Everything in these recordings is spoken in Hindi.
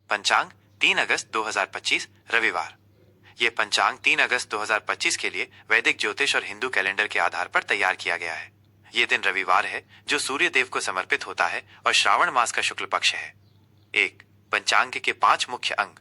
पंचांग 3 अगस्त 2025 रविवार। ये पंचांग 3 अगस्त 2025 के लिए वैदिक ज्योतिष और हिंदू कैलेंडर के आधार पर तैयार किया गया है। ये दिन रविवार है जो सूर्य देव को समर्पित होता है और श्रावण मास का शुक्ल पक्ष है। 1. पंचांग के 5 मुख्य अंग।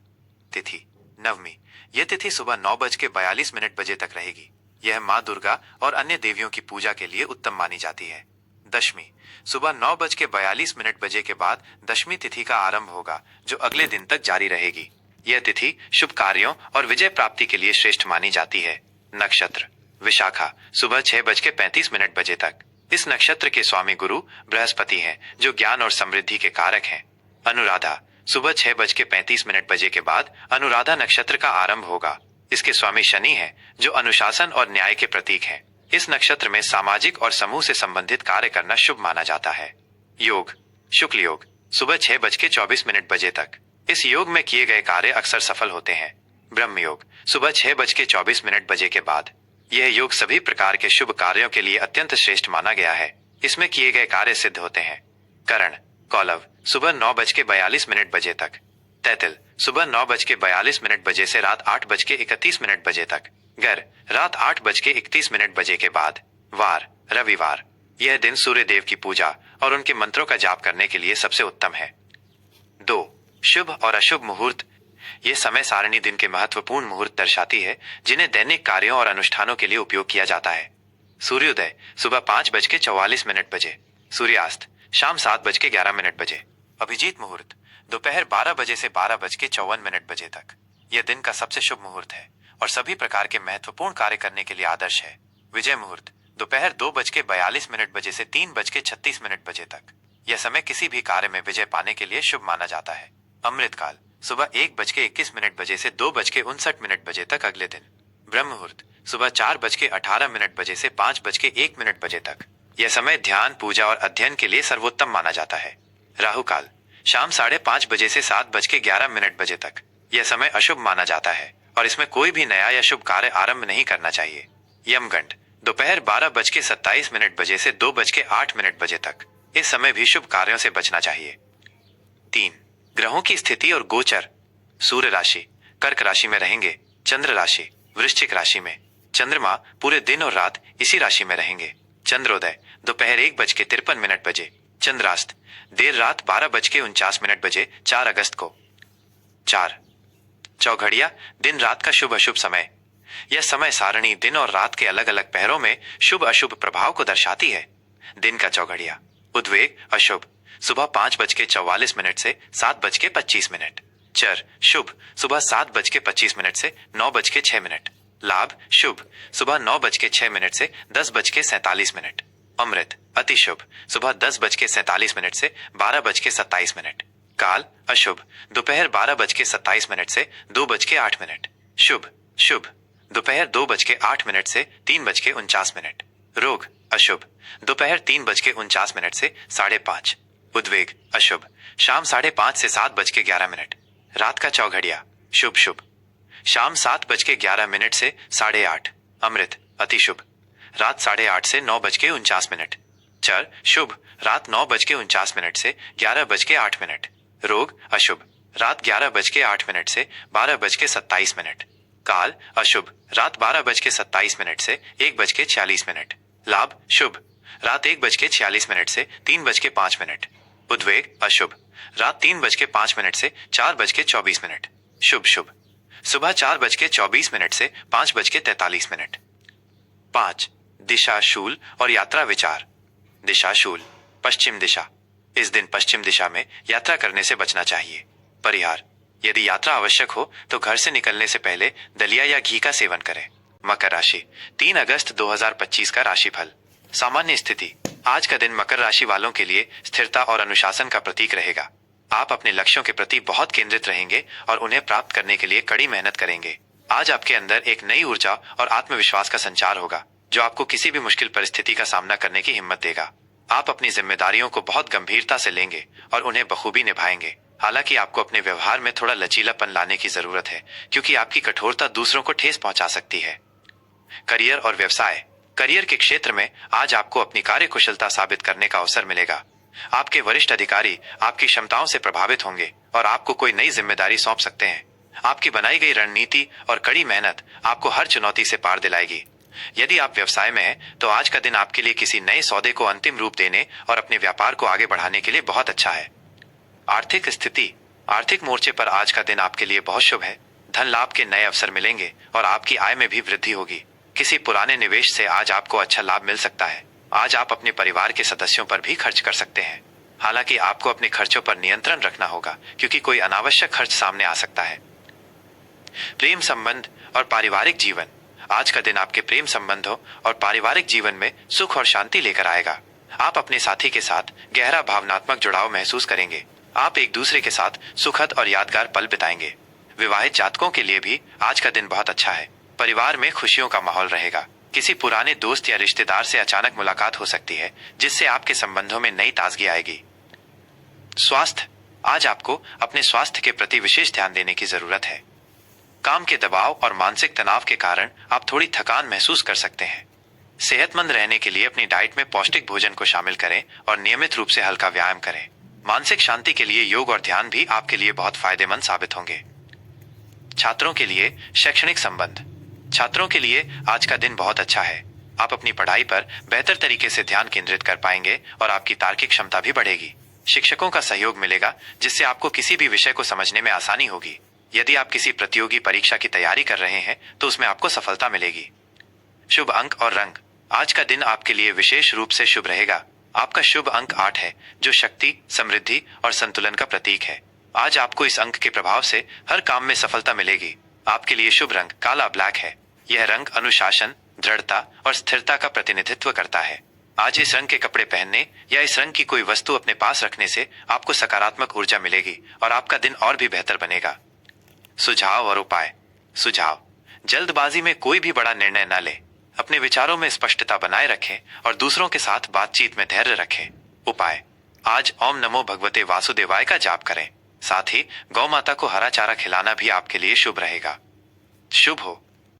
तिथि नवमी। यह तिथि सुबह 9:42 बजे तक रहेगी। यह माँ दुर्गा और अन्य देवियों की पूजा के लिए उत्तम मानी जाती है। दशमी सुबह 9:42 बजे के बाद दशमी तिथि का आरंभ होगा जो अगले दिन तक जारी रहेगी। यह तिथि शुभ कार्यों और विजय प्राप्ति के लिए श्रेष्ठ मानी जाती है। नक्षत्र विशाखा सुबह 6:35 बजे तक। इस नक्षत्र के स्वामी गुरु बृहस्पति हैं जो ज्ञान और समृद्धि के कारक हैं। अनुराधा सुबह 6:35 बजे के बाद अनुराधा नक्षत्र का आरंभ होगा। इसके स्वामी शनि हैं जो अनुशासन और न्याय के प्रतीक हैं। इस नक्षत्र में सामाजिक और समूह से संबंधित कार्य करना शुभ माना जाता है। योग शुक्ल योग सुबह 6:24 बजे तक। इस योग में किए गए कार्य अक्सर सफल होते हैं। ब्रह्म योग सुबह 6:24 बजे के बाद। यह योग सभी प्रकार के शुभ कार्यों के लिए अत्यंत श्रेष्ठ माना गया है। इसमें किए गए कार्य सिद्ध होते हैं। करण कौलव सुबह 9:42 बजे तक। तैतिल सुबह 9:42 बजे से रात 8:31 बजे तक। गर रात 8:31 बजे के बाद। वार रविवार। यह दिन सूर्य देव की पूजा और उनके मंत्रों का जाप करने के लिए सबसे उत्तम है। 2. शुभ और अशुभ मुहूर्त। यह समय सारणी दिन के महत्वपूर्ण मुहूर्त दर्शाती है जिन्हें दैनिक कार्यों और अनुष्ठानों के लिए उपयोग किया जाता है। सूर्योदय सुबह 5:44 बजे। सूर्यास्त शाम 7:11 बजे। अभिजीत मुहूर्त दोपहर 12 बजे से 12:54 बजे तक। यह दिन का सबसे शुभ मुहूर्त है और सभी प्रकार के महत्वपूर्ण कार्य करने के लिए आदर्श है। विजय मुहूर्त दोपहर 2:42 बजे से 3:36 बजे तक। यह समय किसी भी कार्य में विजय पाने के लिए शुभ माना जाता है। अमृतकाल सुबह 1:21 बजे से 2:59 बजे तक अगले दिन। ब्रह्म मुहूर्त सुबह 4:18 बजे से 5:01 बजे तक। यह समय ध्यान पूजा और अध्ययन के लिए सर्वोत्तम माना जाता है। राहु काल शाम 5:30 बजे से 7:11 बजे तक। यह समय अशुभ माना जाता है और इसमें कोई भी नया या शुभ कार्य आरंभ नहीं करना चाहिए। यमगंड दोपहर 12:27 बजे से 2:08 बजे तक। इस समय भी शुभ कार्यों से बचना चाहिए। 3. ग्रहों की स्थिति और गोचर। सूर्य राशि कर्क राशि में रहेंगे। चंद्र राशि वृश्चिक राशि में। चंद्रमा पूरे दिन और रात इसी राशि में रहेंगे। चंद्रोदय दोपहर 1:53 बजे। चंद्रास्त देर रात 12:49 बजे 4 अगस्त को। 4. चौघड़िया दिन रात का शुभ अशुभ समय। यह समय सारणी दिन और रात के अलग अलग पहरों में शुभ अशुभ प्रभाव को दर्शाती है। दिन का चौघड़िया उद्वेग अशुभ सुबह 5:44 से 7:25। चर शुभ सुबह 7:25 से 9:06। लाभ शुभ सुबह 9:06 से 10:47। अमृत अति शुभ सुबह 10:47 से 12:27। काल अशुभ दोपहर 12:27 से 2:08। शुभ शुभ दोपहर 2:08 से 3:49। रोग अशुभ दोपहर 3:49 से 5:30। उद्वेग अशुभ शाम 5:30 से 7:11। रात का चौघड़िया शुभ शुभ शाम 7:11 से 8:30। अमृत अति शुभ रात 8:30 से 9:49। चर शुभ रात 9:49 से 11:08। रोग अशुभ रात 11:08 से 12:27। काल अशुभ रात 12:27 से 1:46। लाभ शुभ रात 1:46 से 3:05। उद्वेग अशुभ रात 3:05 से 4:24। शुभ शुभ सुबह 4:24 से 5:43। 5. दिशा शूल और यात्रा विचार। दिशा शूल पश्चिम दिशा। इस दिन पश्चिम दिशा में यात्रा करने से बचना चाहिए। परिहार यदि यात्रा आवश्यक हो तो घर से निकलने से पहले दलिया या घी का सेवन करें। मकर राशि 3 अगस्त 2025 का राशिफल। सामान्य स्थिति आज का दिन मकर राशि वालों के लिए स्थिरता और अनुशासन का प्रतीक रहेगा। आप अपने लक्ष्यों के प्रति बहुत केंद्रित रहेंगे और उन्हें प्राप्त करने के लिए कड़ी मेहनत करेंगे। आज आपके अंदर एक नई ऊर्जा और आत्मविश्वास का संचार होगा जो आपको किसी भी मुश्किल परिस्थिति का सामना करने की हिम्मत देगा। आप अपनी जिम्मेदारियों को बहुत गंभीरता से लेंगे और उन्हें बखूबी निभाएंगे। हालांकि आपको अपने व्यवहार में थोड़ा लचीलापन लाने की जरूरत है क्योंकि आपकी कठोरता दूसरों को ठेस पहुंचा सकती है। करियर और व्यवसाय। करियर के क्षेत्र में आज आपको अपनी कार्यकुशलता साबित करने का अवसर मिलेगा। आपके वरिष्ठ अधिकारी आपकी क्षमताओं से प्रभावित होंगे और आपको कोई नई जिम्मेदारी सौंप सकते हैं। आपकी बनाई गई रणनीति और कड़ी मेहनत आपको हर चुनौती से पार दिलाएगी। यदि आप व्यवसाय में हैं, तो आज का दिन आपके लिए किसी नए सौदे को अंतिम रूप देने और अपने व्यापार को आगे बढ़ाने के लिए बहुत अच्छा है। आर्थिक स्थिति। आर्थिक मोर्चे पर आज का दिन आपके लिए बहुत शुभ है। धन लाभ के नए अवसर मिलेंगे और आपकी आय में भी वृद्धि होगी। किसी पुराने निवेश से आज आपको अच्छा लाभ मिल सकता है। आज आप अपने परिवार के सदस्यों पर भी खर्च कर सकते हैं। हालांकि आपको अपने खर्चों पर नियंत्रण रखना होगा, क्योंकि कोई अनावश्यक खर्च सामने आ सकता है। प्रेम संबंध और पारिवारिक जीवन। आज का दिन आपके प्रेम संबंधों और पारिवारिक जीवन में सुख और शांति लेकर आएगा। आप अपने साथी के साथ गहरा भावनात्मक जुड़ाव महसूस करेंगे। आप एक दूसरे के साथ सुखद और यादगार पल बिताएंगे। विवाहित जातकों के लिए भी आज का दिन बहुत अच्छा है। परिवार में खुशियों का माहौल रहेगा। किसी पुराने दोस्त या रिश्तेदार से अचानक मुलाकात हो सकती है, जिससे आपके संबंधों में नई ताजगी आएगी। स्वास्थ्य। आज आपको अपने स्वास्थ्य के प्रति विशेष ध्यान देने की जरूरत है। काम के दबाव और मानसिक तनाव के कारण आप थोड़ी थकान महसूस कर सकते हैं। सेहतमंद रहने के लिए अपनी डाइट में पौष्टिक भोजन को शामिल करें और नियमित रूप से हल्का व्यायाम करें। मानसिक शांति के लिए योग और ध्यान भी आपके लिए बहुत फायदेमंद साबित होंगे। छात्रों के लिए शैक्षणिक संबंध। छात्रों के लिए आज का दिन बहुत अच्छा है। आप अपनी पढ़ाई पर बेहतर तरीके से ध्यान केंद्रित कर पाएंगे और आपकी तार्किक क्षमता भी बढ़ेगी। शिक्षकों का सहयोग मिलेगा, जिससे आपको किसी भी विषय को समझने में आसानी होगी। यदि आप किसी प्रतियोगी परीक्षा की तैयारी कर रहे हैं, तो उसमें आपको सफलता मिलेगी। शुभ अंक और रंग। आज का दिन आपके लिए विशेष रूप से शुभ रहेगा। आपका शुभ अंक 8 है, जो शक्ति, समृद्धि और संतुलन का प्रतीक है। आज आपको इस अंक के प्रभाव से हर काम में सफलता मिलेगी। आपके लिए शुभ रंग काला ब्लैक है। यह रंग अनुशासन, दृढ़ता और स्थिरता का प्रतिनिधित्व करता है। आज इस रंग के कपड़े पहनने या इस रंग की कोई वस्तु अपने पास रखने से आपको सकारात्मक ऊर्जा मिलेगी और आपका दिन और भी बेहतर बनेगा। सुझाव और उपाय। सुझाव। जल्दबाजी में कोई भी बड़ा निर्णय न लें। अपने विचारों में स्पष्टता बनाए रखें और दूसरों के साथ बातचीत में धैर्य रखें। उपाय। आज ओम नमो भगवते वासुदेवाय का जाप करें। साथ ही गौ माता को हरा चारा खिलाना भी आपके लिए शुभ रहेगा। शुभ हो।